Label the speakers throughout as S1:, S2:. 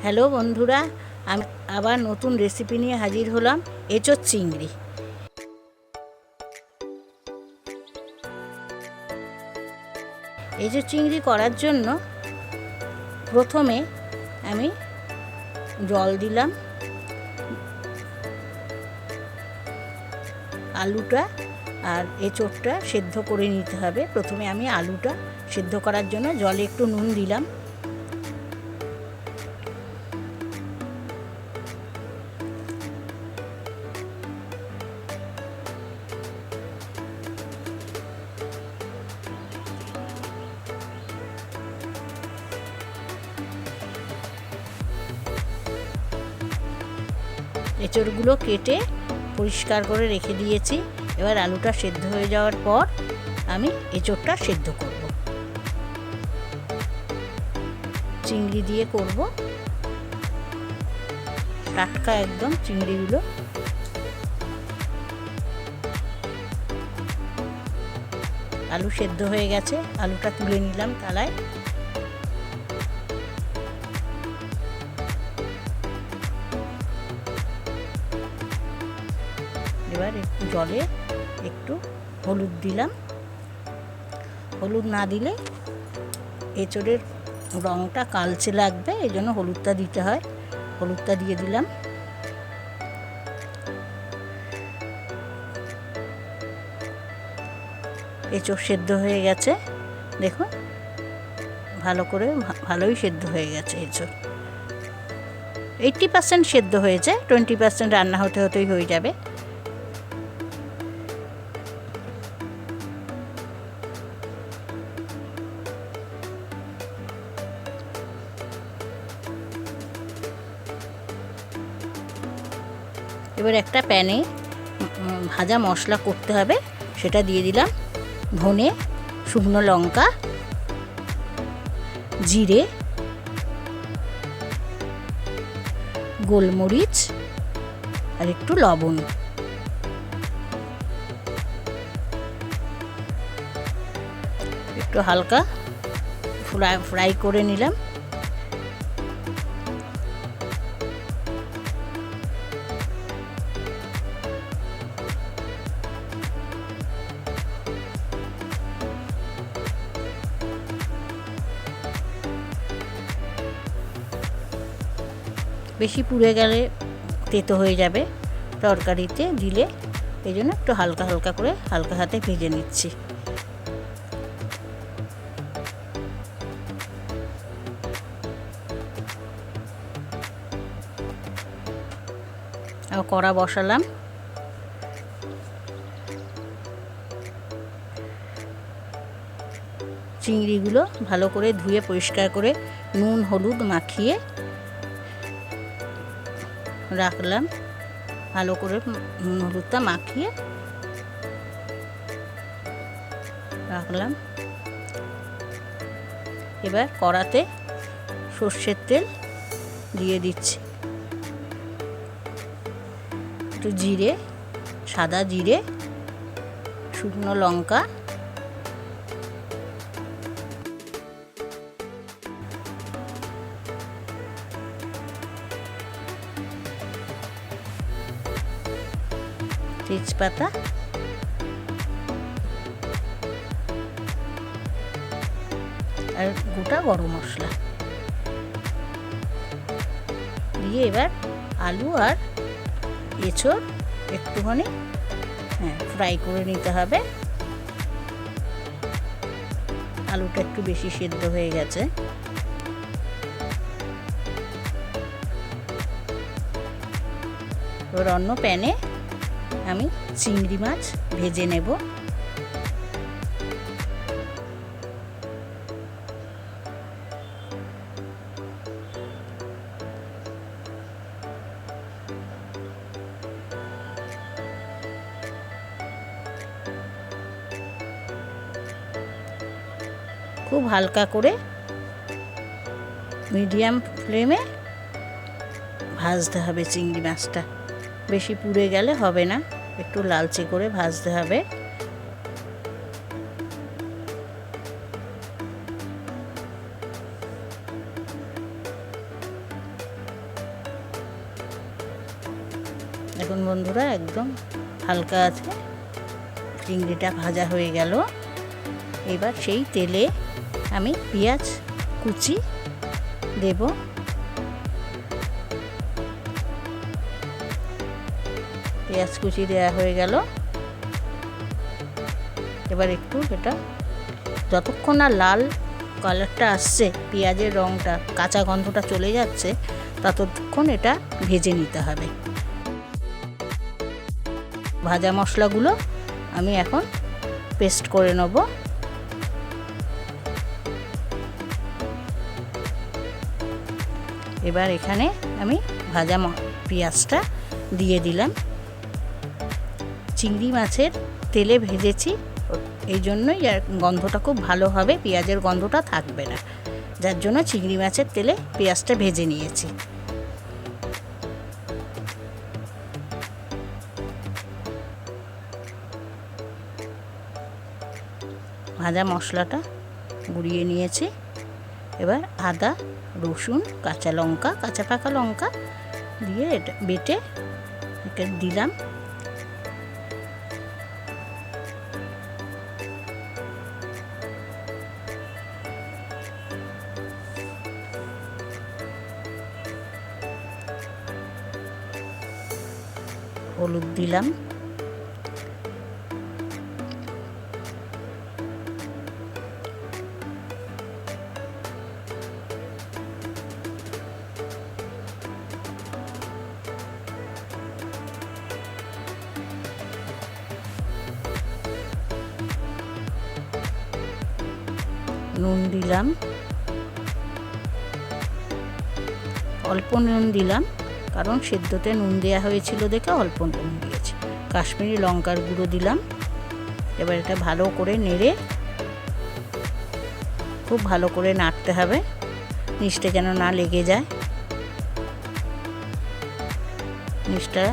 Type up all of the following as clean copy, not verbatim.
S1: Hello বন্ধুরা, আমি আবার নতুন রেসিপি নিয়ে হাজির হলাম। এঁচোড় চিংড়ি। এঁচোড় চিংড়ি করার জন্য প্রথমে আমি জল দিলাম। আলুটা আর এঁচোড়টা সেদ্ধ করে নিতে হবে। প্রথমে আমি আলুটা সেদ্ধ করার জন্য জলে একটু নুন দিলাম। এঁচোড়গুলো কেটে পরিষ্কার করে রেখে দিয়েছি। এবার আলুটা সেদ্ধ হয়ে যাওয়ার পর আমি এঁচোড়টা সেদ্ধ করব। চিংড়ি দিয়ে করব, টাটকা একদম চিংড়িগুলো। আলু সেদ্ধ হয়ে গেছে, আলুটা তুলে নিলাম থালায়। এবার একটু জলে একটু হলুদ দিলাম। হলুদ না দিলে এঁচোড়ের রঙটা কালচে লাগবে, এই জন্য হলুদটা দিতে হয়। হলুদটা দিয়ে দিলাম। এঁচোড় সেদ্ধ হয়ে গেছে, দেখুন ভালোই সেদ্ধ হয়ে গেছে এঁচোড়। 80% সেদ্ধ হয়েছে, 20% রান্না হতে হতেই হয়ে যাবে। এবার একটা প্যানে ভাজা মশলা করতে হবে, সেটা দিয়ে দিলাম। ধনে, শুকনো লঙ্কা, জিরে, গোলমরিচ আর একটু লবণ। একটু হালকা ফ্রাই করে নিলাম। বেশি পুড়ে গেলে তেতো হয়ে যাবে তরকারিতে দিলে, এই জন্য একটু হালকা হালকা করে হালকা হাতে ভেজে নিচ্ছি। কড়া বসালাম। চিংড়িগুলো ভালো করে ধুয়ে পরিষ্কার করে নুন হলুদ মাখিয়ে রাখলাম। ভালো করে নুন হলুদটা মাখিয়ে রাখলাম। এবার কড়াতে সর্ষের তেল দিয়ে দিচ্ছি। একটু জিরে, সাদা জিরে, শুকনো লঙ্কা, তেজপাতা, আর গোটা গরম মশলা দিয়ে এবার আলু আর এঁচোড় একটুখানি ফ্রাই করে নিতে হবে। আলুটা একটু বেশি সেদ্ধ হয়ে গেছে। এবার অন্য প্যানে আমি চিংড়ি মাছ ভেজে নেব। খুব হালকা করে মিডিয়াম ফ্লেমে ভাজতে হবে চিংড়ি মাছটা। বেশি পুড়ে গেলে হবে না, একটু লালচে করে ভাজতে হবে। দেখুন বন্ধুরা, একদম হালকা আছে, চিংড়িটা ভাজা হয়ে গেল। এবার সেই তেলে আমি পেঁয়াজ কুচি দেব। পেঁয়াজ কুচি দেওয়া হয়ে গেল। এবার একটু এটা যতক্ষণ না লাল কালারটা আসছে, পেঁয়াজের রঙটা, কাঁচা গন্ধটা চলে যাচ্ছে, ততক্ষণ এটা ভেজে নিতে হবে। ভাজা মশলাগুলো আমি এখন পেস্ট করে নেব। এবার এখানে আমি ভাজা পেঁয়াজটা দিয়ে দিলাম। চিংড়ি মাছের তেলে ভেজেছি, এই জন্যই গন্ধটা খুব ভালো হবে, পেঁয়াজের গন্ধটা থাকবে না, যার জন্য চিংড়ি মাছের তেলে পেঁয়াজটা ভেজে নিয়েছি। ভাজা মশলাটা গুঁড়িয়ে নিয়েছি। এবার আদা, রসুন, কাঁচা লঙ্কা, কাঁচা পাকা লঙ্কা দিয়ে এটা বেটে এটা দিলাম। হলুদ দিলাম, নুন দিলাম, অল্প নুন দিলাম, কারণ সেদ্ধতে নুন দেওয়া হয়েছিল দেখে অল্প নুন দিয়েছি। কাশ্মীরি লঙ্কার গুঁড়ো দিলাম। এবার এটা ভালো করে নেড়ে খুব ভালো করে নাড়তে হবে, নিচটা যেন না লেগে যায়। নিচটা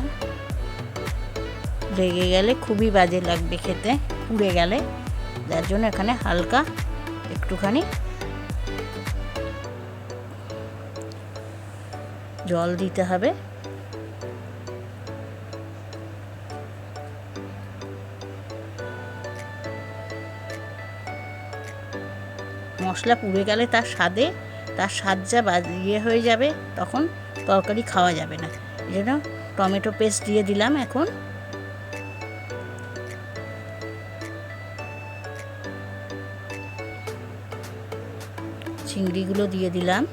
S1: লেগে গেলে খুবই বাজে লাগবে খেতে, পুড়ে গেলে, যার জন্য এখানে হালকা একটুখানি জল দিতে হবে। মশলা পুড়ে গেলে তার স্বাদ যা ইয়ে হয়ে যাবে, তখন তরকারি খাওয়া যাবে না। এই জন্য টমেটো পেস্ট দিয়ে দিলাম। এখন চিংড়িগুলো দিয়ে দিলাম।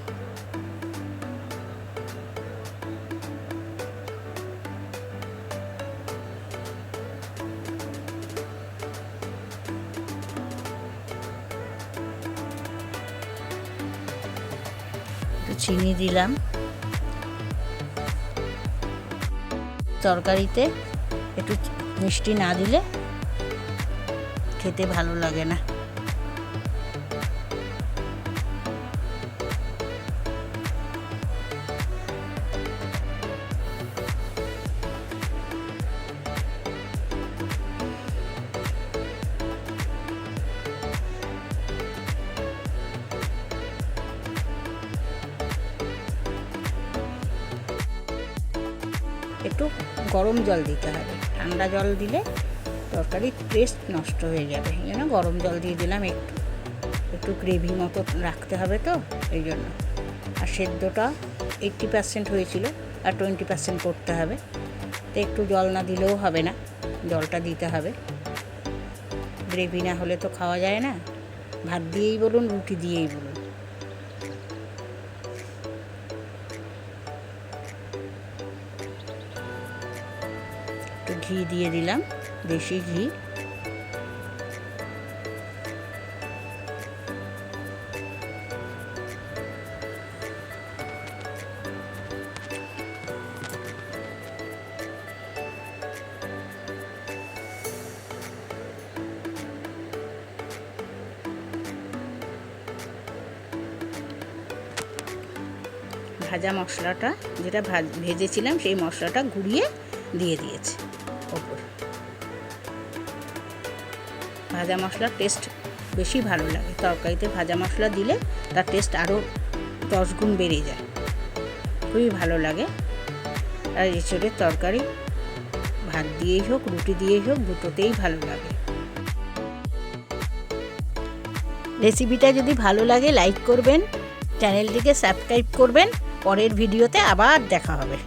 S1: চিনি দিলাম। তরকারিতে একটু মিষ্টি না দিলে খেতে ভালো লাগে না। একটু গরম জল দিতে হবে, ঠান্ডা জল দিলে তরকারির টেস্ট নষ্ট হয়ে যাবে। এই জন্য গরম জল দিয়ে দিলাম। একটু গ্রেভি মতো রাখতে হবে, তো এই জন্য। আর সেদ্ধটা 80% হয়েছিল, আর 20% করতে হবে, তো একটু জল না দিলেও হবে না, জলটা দিতে হবে। গ্রেভি না হলে তো খাওয়া যায় না, ভাত দিয়েই বলুন, রুটি দিয়েই বলুন। একটু ঘি দিয়ে দিলাম, দেশি ঘি। ভাজা মশলাটা যেটা ভেজেছিলাম, সেই মশলাটা ঘুরিয়ে দিয়ে দিয়েছি ওপর। ভাজা মশলার টেস্ট বেশি ভালো লাগে, তরকারিতে ভাজা মশলা দিলে তার টেস্ট আরও 10 গুণ বেড়ে যায়, খুবই ভালো লাগে। আর এঁচোড়ের তরকারি ভাত দিয়েই হোক রুটি দিয়েই হোক দুটোতেই ভালো লাগে। রেসিপিটা যদি ভালো লাগে লাইক করবেন, চ্যানেলটিকে সাবস্ক্রাইব করবেন। পরের ভিডিওতে আবার দেখা হবে।